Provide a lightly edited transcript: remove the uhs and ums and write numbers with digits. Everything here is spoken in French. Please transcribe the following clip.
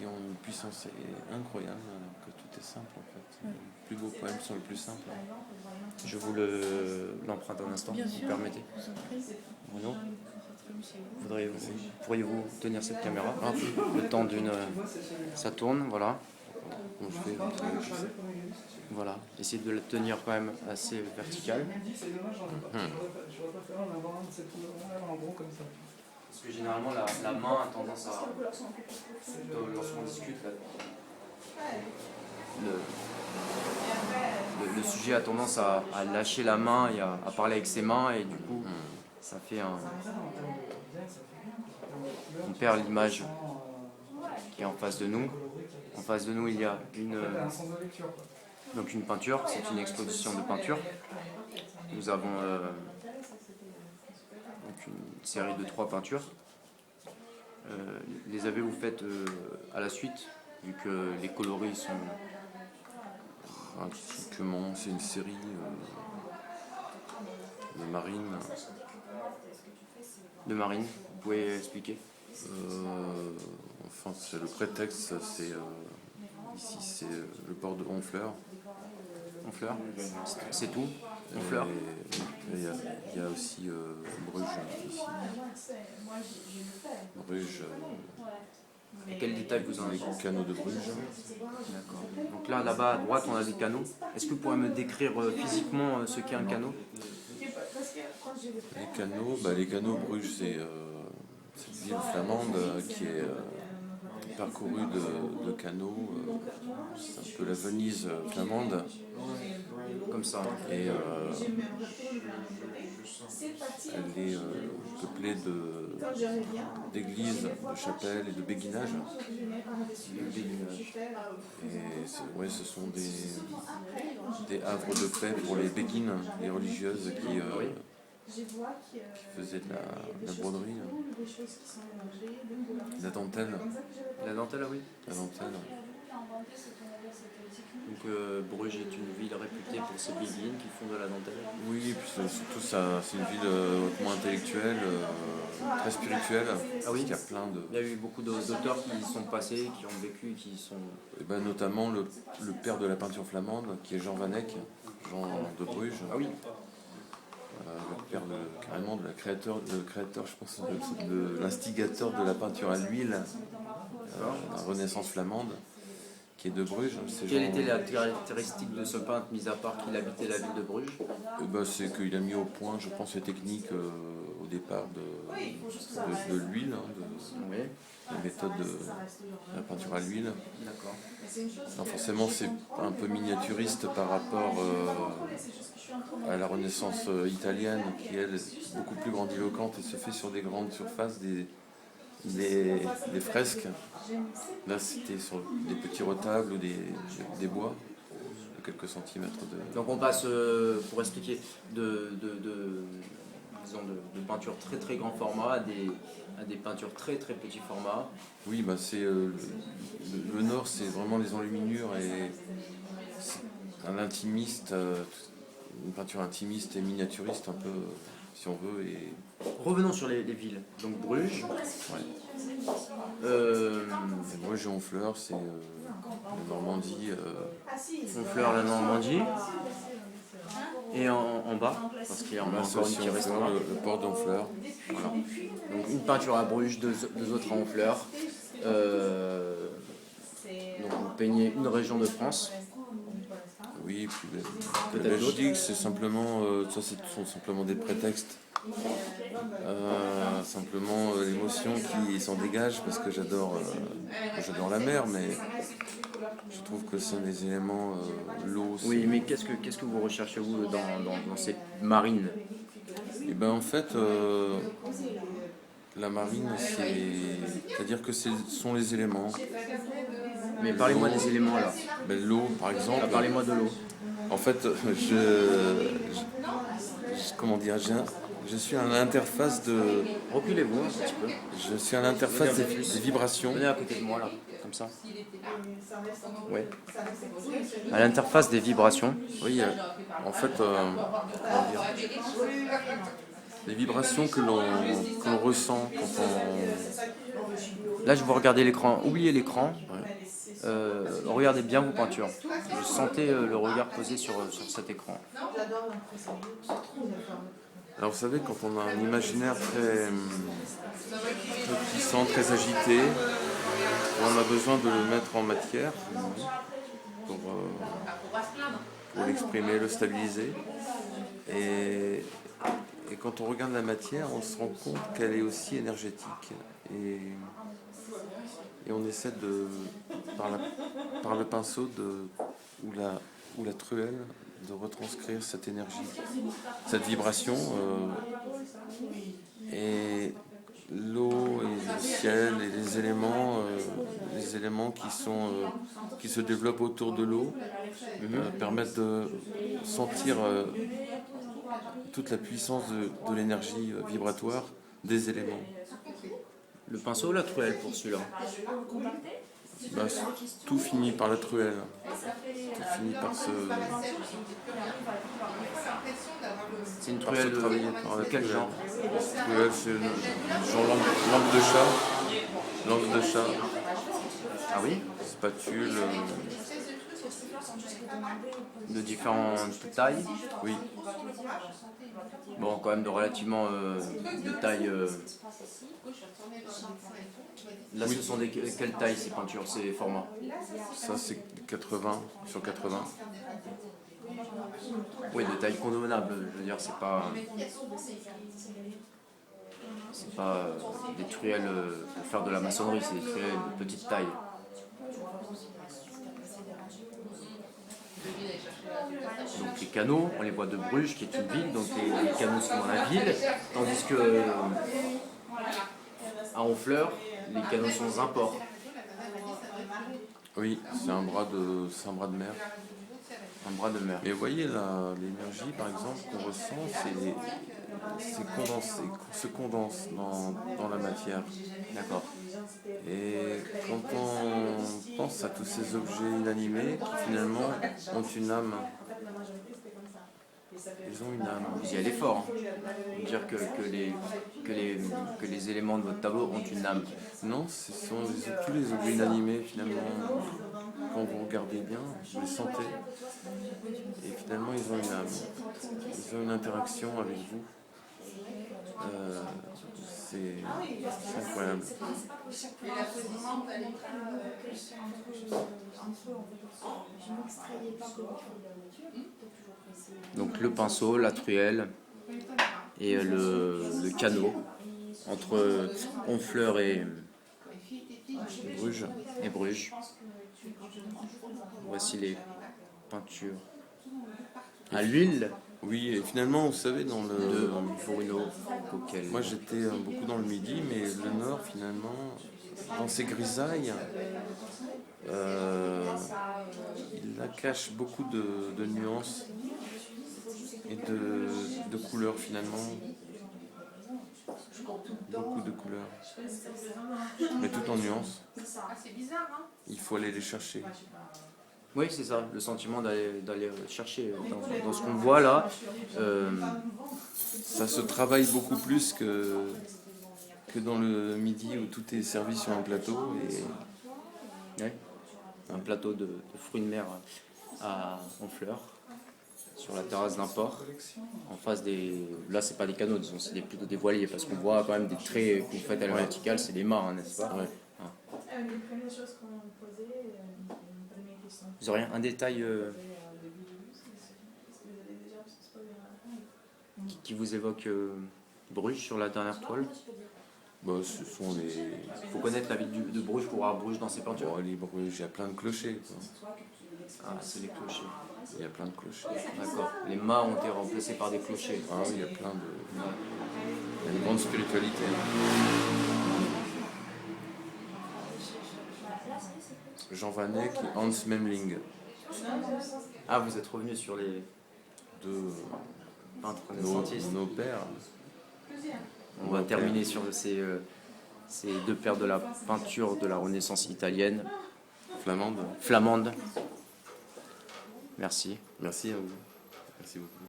qui ont une puissance incroyable, alors que tout est simple en fait. Les plus beaux poèmes sont les plus simples. Je vous l'emprunte un instant, Bien vous sûr, permettez. je vous en prie. Bruno, Comme chez vous. pourriez-vous tenir cette caméra le temps d'une... Ça tourne, voilà. Bon, je fais, Voilà, essayez de la tenir quand même assez verticale. Parce que généralement la main a tendance à... Lorsqu'on discute, le sujet a tendance à lâcher la main et à parler avec ses mains, et du coup ça fait un... On perd l'image qui est en face de nous. En face de nous il y a donc une peinture, c'est une exposition de peinture. Nous avons donc une série de 3 peintures. Les avez-vous faites à la suite, vu que les coloris sont... Comment c'est une série de marine. De marine, vous pouvez expliquer? Enfin, c'est le prétexte, c'est ici c'est le port de Honfleur. Honfleur, c'est tout? Honfleur. Et il y a aussi Bruges ici. Bruges. Et quel détail vous en avez? Les canaux de Bruges. D'accord. Donc là-bas à droite, on a des canaux. Est-ce que vous pourriez me décrire physiquement ce qu'est un canot? Les canaux Bruges, c'est cette ville flamande qui est parcourue de canaux. C'est un peu la Venise flamande. Comme ça. Et elle est peuplée d'églises, de chapelles et de béguinages. Et ce sont des havres de paix pour les béguines, les religieuses qui faisaient de la broderie, la dentelle. La dentelle, oui. La dentelle. Donc Bruges est une ville réputée pour ses béguines qui font de la dentelle. Oui, et puis surtout c'est une ville hautement intellectuelle, très spirituelle. Ah oui. Il y a plein de... Il y a eu beaucoup d'auteurs qui y sont passés, qui ont vécu, qui sont... Et ben, notamment le père de la peinture flamande, qui est Jean Van Eyck, Jean de Bruges. Ah oui. Le père carrément de créateur, je pense, de l'instigateur de la peinture à l'huile, la Renaissance flamande, qui est de Bruges. Quelle était la caractéristique de ce peintre, mis à part qu'il habitait la ville de Bruges? C'est qu'il a mis au point, je pense, les techniques au départ de l'huile, la méthode de la peinture à l'huile. D'accord. Alors forcément, c'est un peu miniaturiste par rapport à la Renaissance italienne, qui elle est beaucoup plus grandiloquente et se fait sur des grandes surfaces, des fresques. Là, c'était sur des petits retables ou des bois de quelques centimètres de... Donc on passe, pour expliquer, de peintures très très grand format à des peintures très très petits formats. Oui, c'est le nord, c'est vraiment les enluminures et un intimiste, une peinture intimiste et miniaturiste un peu, si on veut. Et... Revenons sur les villes. Donc Bruges. Ouais. Bruges et Honfleur, c'est la Normandie. Honfleur, la Normandie. Et en bas, parce qu'il y a encore une petite restaurant. Le port d'Honfleur. Voilà. Donc une peinture à Bruges, deux autres à Honfleur. Donc vous peignez une région de France. Oui, puis la Belgique, c'est simplement, ça, ce sont simplement des prétextes. Simplement l'émotion qui s'en dégage, parce que j'adore la mer, mais je trouve que c'est des éléments, l'eau. Oui, mais qu'est-ce que vous recherchez vous dans ces marines? Et ben en fait, la marine, c'est-à-dire que ce sont les éléments. Mais parlez-moi des éléments là. L'eau, par exemple. Parlez-moi de l'eau. En fait, comment dire, je suis à l'interface de... Reculez-vous un petit peu. Je suis à l'interface des vibrations. Venez à côté de moi là, comme ça. Ouais. À l'interface des vibrations. Oui, en fait, comment dire, les vibrations que l'on ressent quand on... Là, je vous regardez l'écran. Oubliez l'écran. Ouais. Regardez bien vos peintures. Je sentais le regard posé sur cet écran. Alors vous savez, quand on a un imaginaire très puissant, très agité, on a besoin de le mettre en matière pour l'exprimer, le stabiliser. Et quand on regarde la matière, on se rend compte qu'elle est aussi énergétique. Et on essaie de, par le pinceau ou la truelle, de retranscrire cette énergie, cette vibration. Et l'eau et le ciel et les éléments qui se développent autour de l'eau permettent de sentir toute la puissance de l'énergie vibratoire des éléments. Le pinceau ou la truelle pour celui-là? Bah, tout finit par la truelle. Tout finit par se... C'est une truelle de quel genre? Truelle, c'est genre lampe de chat. Ah oui? Spatule. De différentes tailles? Oui. Bon, quand même de relativement de taille. Là, Oui. ce sont quelles tailles ces peintures, ces formats? Ça, c'est 80 sur 80. Oui, de taille convenable. Je veux dire, c'est pas des truelles pour faire de la maçonnerie, c'est des truelles de petite taille. Donc les canaux, on les voit de Bruges, qui est une ville, donc les canaux sont dans la ville, tandis que à Honfleur, les canaux sont aux imports. Oui, c'est un bras de mer. Un bras de mer. Mais vous voyez, l'énergie, par exemple, qu'on ressent, se condense dans la matière. D'accord. Et quand on pense à tous ces objets inanimés qui finalement ont une âme, ils ont une âme. Vous y allez fort. Hein. Dire que les éléments de votre tableau ont une âme. Non, ce sont tous les objets inanimés finalement. Quand vous regardez bien, vous les sentez. Et finalement, ils ont une âme. Ils ont une interaction avec vous. C'est incroyable. Donc le pinceau, la truelle et le canot entre Honfleur et Bruges. Voici les peintures à l'huile Oui, et finalement, vous savez, dans de Bruno Coquel. moi j'étais beaucoup dans le Midi, mais le Nord, finalement, dans ces grisailles, il la cache beaucoup de nuances et de couleurs, finalement. Beaucoup de couleurs. Mais tout en nuances. Il faut aller les chercher. Oui, c'est ça, le sentiment d'aller chercher dans ce qu'on voit là. Ça se travaille beaucoup plus que dans le Midi où tout est servi sur un plateau. Ouais, un plateau de fruits de mer à Honfleur, sur la terrasse d'un port, en face des... Là, c'est pas des canaux, disons, c'est plutôt des voiliers, parce qu'on voit quand même des traits que vous faites à la verticale, c'est des mâts, hein, n'est-ce pas? Ouais. Vous auriez un détail qui vous évoque Bruges sur la dernière toile? Bah, ce sont les... Il faut connaître la ville de Bruges pour voir Bruges dans ses peintures. Bon, les Bruges, il y a plein de clochers. Quoi. Ah, c'est les clochers. Il y a plein de clochers. D'accord. Les mâts ont été remplacés par des clochers. Ah oui, il y a plein de... Il y a une grande spiritualité. Jean Vanek et Hans Memling. Ah, vous êtes revenu sur les Deux peintres renaissantistes. nos pères. On va terminer sur ces deux paires de la peinture de la Renaissance italienne. Flamande. Flamande. Merci. Merci à vous. Merci beaucoup.